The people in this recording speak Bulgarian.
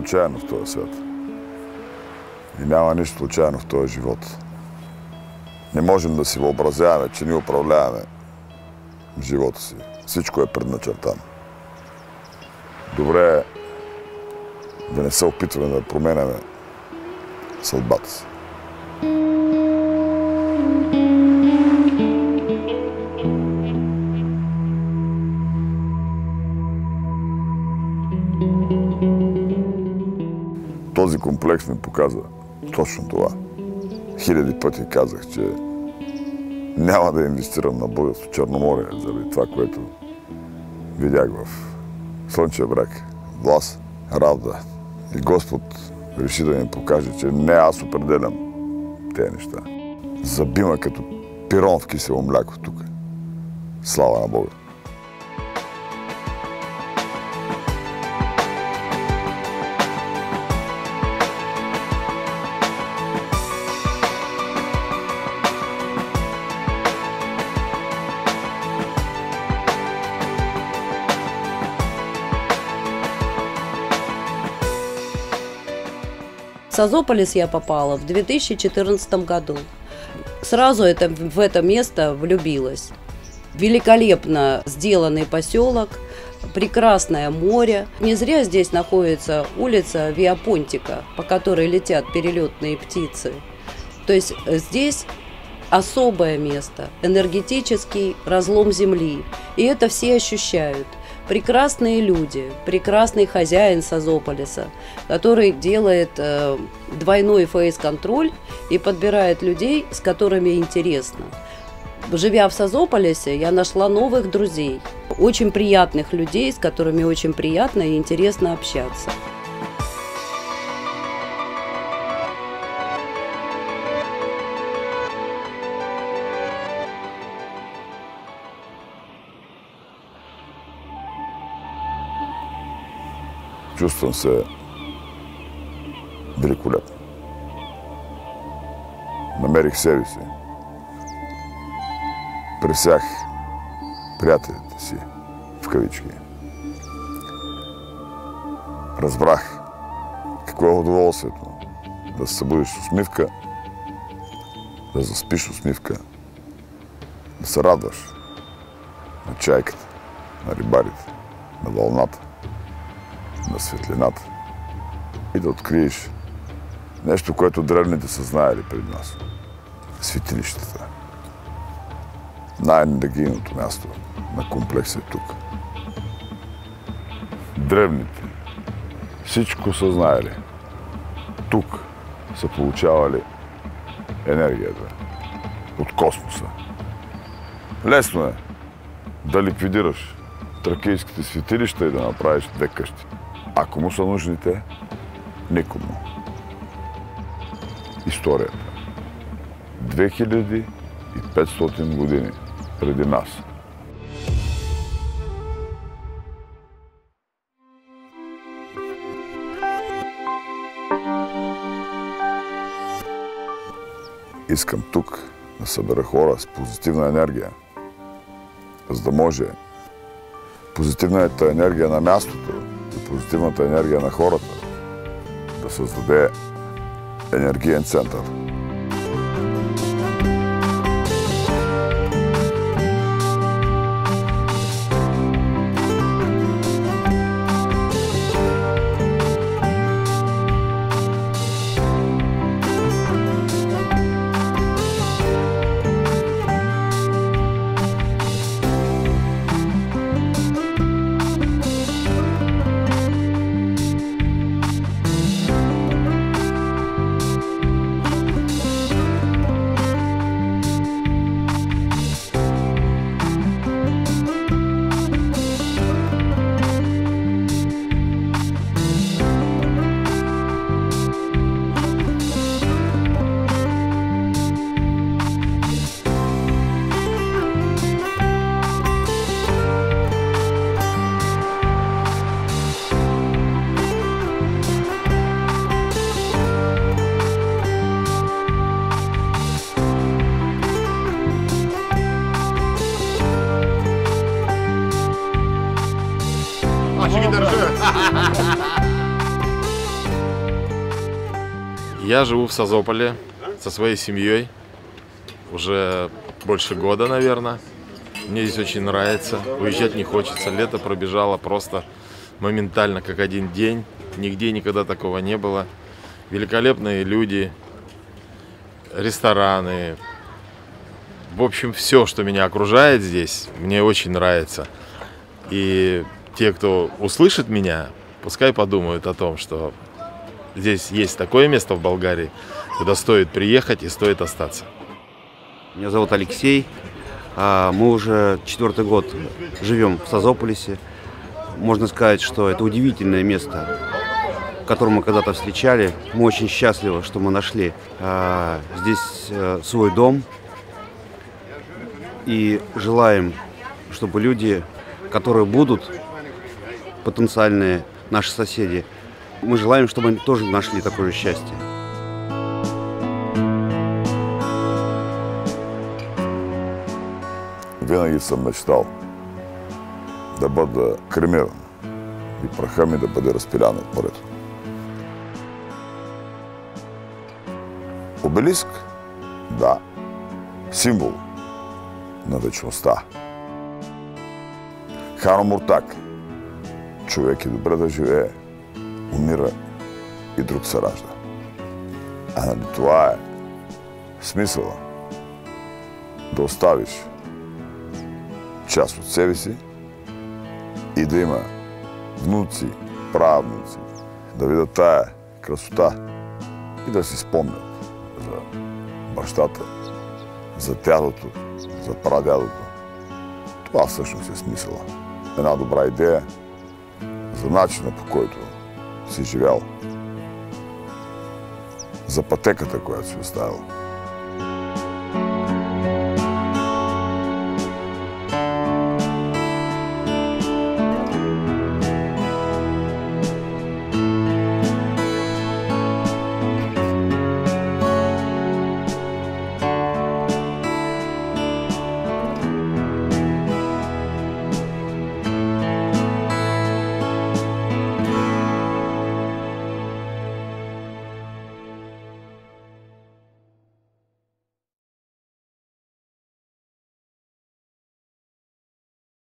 случайно в този свят. И няма нищо случайно в този живот. Не можем да си въобразяваме, че ние управляваме живота си. Всичко е предначертано. Добре е да не се опитваме да променяме съдбата си. Този комплекс ми показа точно това. Хиляди пъти казах, че няма да инвестирам на Българско Черноморие заради това, което видях в Слънчев бряг, Влас, Равда. И Господ реши да ми покаже, че не аз определям тези неща. Забима като пирон в кисело мляко тук. Слава на Бога! В Созополис я попала в 2014 году. Сразу в это место влюбилась. Великолепно сделанный поселок, прекрасное море. Не зря здесь находится улица Виапонтика, по которой летят перелетные птицы. То есть здесь особое место, энергетический разлом земли. И это все ощущают. Прекрасные люди, прекрасный хозяин Созополиса, который делает двойной фейс-контроль и подбирает людей, с которыми интересно. Живя в Созополисе, я нашла новых друзей, очень приятных людей, с которыми очень приятно и интересно общаться. Чувствам се великолепно. Намерих себе си. Пресях приятелите си, в кавички. Разбрах какво е удоволствието да се събудиш с усмивка, да заспиш с усмивка, да се радваш на чайката, на рибарите, на вълната, на светлината и да откриеш нещо, което древните са знаели преди нас. Светилищата. Най-енергийното място на комплекса е тук. Древните всичко са знаели. Тук са получавали енергията от космоса. Лесно е да ликвидираш тракийските светилища и да направиш две къщи. А кому са нужните? Никому. Историята. 2500 години преди нас. Искам тук да събера хора с позитивна енергия, за да може позитивната енергия на мястото и позитивната енергия на хората да създаде енергиен център. Я живу в Созополе со своей семьей уже больше года, наверное. Мне здесь очень нравится, уезжать не хочется. Лето пробежало просто моментально, как один день. Нигде никогда такого не было. Великолепные люди, рестораны. В общем, все, что меня окружает здесь, мне очень нравится. И те, кто услышит меня, пускай подумают о том, что здесь есть такое место в Болгарии, куда стоит приехать и стоит остаться. Меня зовут Алексей. Мы уже 4-й год живем в Созополисе. Можно сказать, что это удивительное место, которое мы когда-то встречали. Мы очень счастливы, что мы нашли здесь свой дом. И желаем, чтобы люди, которые будут потенциальные наши соседи, мы желаем, чтобы они тоже нашли такое счастье. Винаги съм мечтал да бъда кремиран и праха ми да бъде разпилян от морето. Обелиск? Да. Символ на вечността. Хано Муртак. Човек е добре да живее, умира и друг се ражда. А нали това е смисъла? Да оставиш част от себе си и да има внуци, правнуци, да видят тая красота и да си спомнят за бащата, за дядото, за прадядото. Това всъщност е смисъла. Една добра идея за начина, по който си живял, за пътеката, която си оставил.